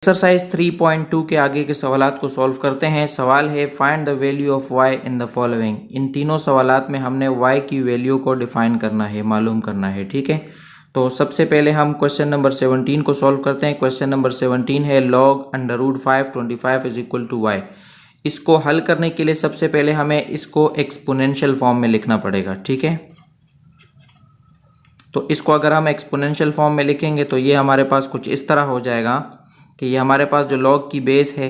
Exercise 3.2 के आगे के सवालात को सॉल्व करते हैं। सवाल है find the value of y in the following. इन तीनों सवालात में हमने y की वैल्यू को डिफाइन करना है, मालूम करना है। ठीक है, तो सबसे पहले हम क्वेश्चन नंबर 17 को सॉल्व करते हैं। क्वेश्चन नंबर 17 है log √5 25 is equal to y। इसको हल करने के लिए सबसे पहले हमें इसको एक्सपोनेंशियल फॉर्म में लिखना पड़ेगा। ठीक है, तो इसको अगर हम एक्सपोनेंशियल फॉर्म में लिखेंगे तो ये हमारे पास कुछ इस तरह हो जाएगा कि ये हमारे पास जो log की बेस है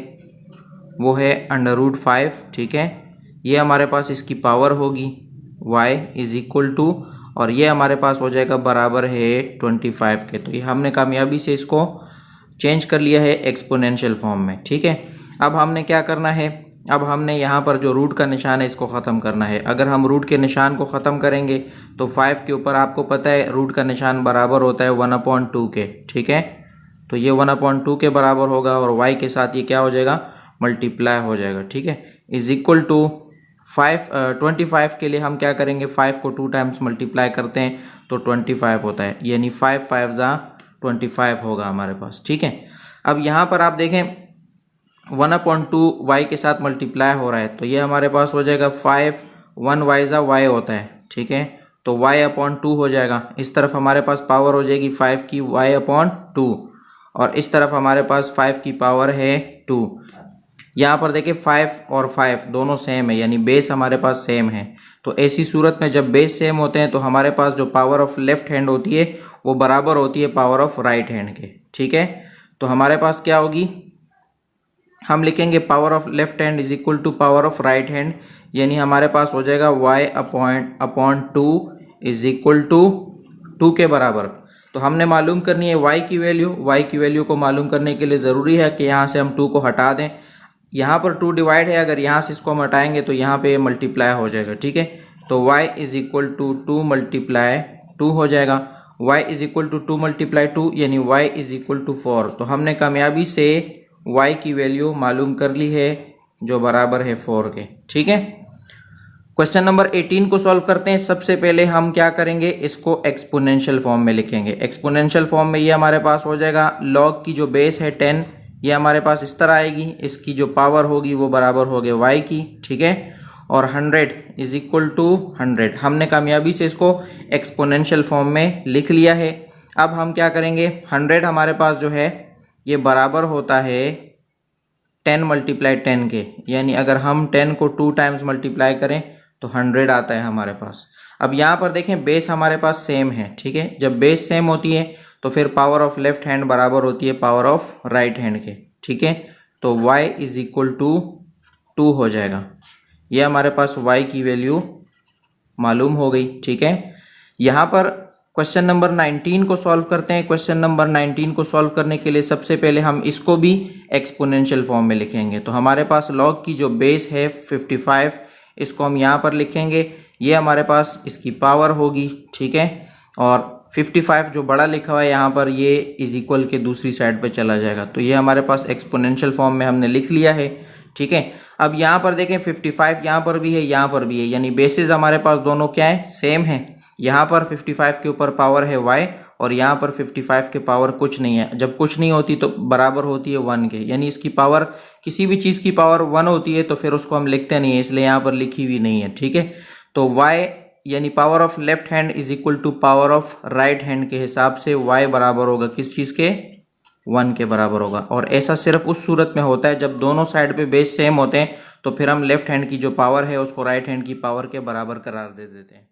वो है √5। ठीक है, ये हमारे पास इसकी पावर होगी y इज इक्वल टू, और ये हमारे पास हो जाएगा बराबर है 25 के। तो ये हमने कामयाबी से इसको चेंज कर लिया है एक्सपोनेंशियल फॉर्म में। ठीक है, अब हमने क्या करना है, अब हमने यहाँ पर जो रूट का निशान है इसको ख़त्म करना है। अगर हम रूट के निशान को ख़त्म करेंगे तो 5 के ऊपर आपको पता है रूट का निशान बराबर होता है 1/2 के। ठीक है, तो ये 1/2 के बराबर होगा और y के साथ ये क्या हो जाएगा, मल्टीप्लाई हो जाएगा। ठीक है, इज इक्वल टू 25 के लिए हम क्या करेंगे, 5 को 2 टाइम्स मल्टीप्लाई करते हैं तो 25 होता है, यानी 5 5 ज़ा 25 होगा हमारे पास। ठीक है, अब यहाँ पर आप देखें 1/2 y के साथ मल्टीप्लाई हो रहा है तो ये हमारे पास हो जाएगा 5 1 y ज़ा y होता है। ठीक है, तो y/2 हो जाएगा। इस तरफ हमारे पास पावर हो जाएगी 5 की y/2 और इस तरफ हमारे पास 5 की पावर है 2। यहाँ पर देखिए 5 और 5 दोनों सेम है, यानी बेस हमारे पास सेम है। तो ऐसी सूरत में जब बेस सेम होते हैं तो हमारे पास जो पावर ऑफ लेफ्ट हैंड होती है वो बराबर होती है पावर ऑफ राइट हैंड के। ठीक है, तो हमारे पास क्या होगी, हम लिखेंगे power of left hand is equal to power of right hand, यानी हमारे पास हो जाएगा y/2 इज इक्वल टू 2 के बराबर। तो हमने मालूम करनी है y की वैल्यू। y की वैल्यू को मालूम करने के लिए ज़रूरी है कि यहाँ से हम 2 को हटा दें। यहाँ पर 2 डिवाइड है, अगर यहाँ से इसको हम हटाएंगे तो यहाँ पे मल्टीप्लाई हो जाएगा। ठीक है, तो y इज इक्वल टू 2 × 2 हो जाएगा। y इज इक्वल टू 2 × 2 यानी y इज इक्वल टू 4। तो हमने कामयाबी से y की वैल्यू मालूम कर ली है जो बराबर है 4 के। ठीक है, क्वेश्चन नंबर 18 को सॉल्व करते हैं। सबसे पहले हम क्या करेंगे, इसको एक्सपोनेंशियल फॉर्म में लिखेंगे। एक्सपोनेंशियल फॉर्म में ये हमारे पास हो जाएगा log की जो बेस है 10, ये हमारे पास इस तरह आएगी। इसकी जो पावर होगी वो बराबर होगी y की। ठीक है, और 100 इज इक्वल टू 100। हमने कामयाबी से इसको एक्सपोनेंशियल फॉर्म में लिख लिया है। अब हम क्या करेंगे, 100 हमारे पास जो है ये बराबर होता है 10 × 10 के, यानी अगर हम 10 को 2 टाइम्स मल्टीप्लाई करें तो 100 आता है हमारे पास। अब यहाँ पर देखें बेस हमारे पास सेम है। ठीक है, जब बेस सेम होती है तो फिर पावर ऑफ लेफ्ट हैंड बराबर होती है पावर ऑफ राइट हैंड के। ठीक है, तो y इज इक्वल टू 2 हो जाएगा। ये हमारे पास y की वैल्यू मालूम हो गई। ठीक है, यहाँ पर क्वेश्चन नंबर 19 को सॉल्व करते हैं। क्वेश्चन नंबर 19 को सॉल्व करने के लिए सबसे पहले हम इसको भी एक्सपोनेंशियल फॉर्म में लिखेंगे। तो हमारे पास log की जो बेस है 55, इसको हम यहाँ पर लिखेंगे। ये हमारे पास इसकी पावर होगी। ठीक है, और 55 जो बड़ा लिखा हुआ है यहाँ पर ये इज इक्वल के दूसरी साइड पे चला जाएगा। तो ये हमारे पास एक्सपोनेंशियल फॉर्म में हमने लिख लिया है। ठीक है, अब यहाँ पर देखें 55 यहाँ पर भी है, यहाँ पर भी है, यानी बेसिस हमारे पास दोनों क्या है, सेम है। यहाँ पर 55 के ऊपर पावर है y और यहाँ पर 55 के पावर कुछ नहीं है। जब कुछ नहीं होती तो बराबर होती है 1 के, यानी इसकी पावर, किसी भी चीज़ की पावर 1 होती है तो फिर उसको हम लिखते नहीं है, इसलिए यहाँ पर लिखी हुई नहीं है। ठीक है, तो y यानी power of left hand is equal to power of right hand के हिसाब से y बराबर होगा किस चीज़ के, 1 के बराबर होगा। और ऐसा सिर्फ उस सूरत में होता है जब दोनों साइड पे बेस सेम होते हैं तो फिर हम लेफ्ट हैंड की जो पावर है उसको राइट हैंड की पावर के बराबर करार दे देते हैं।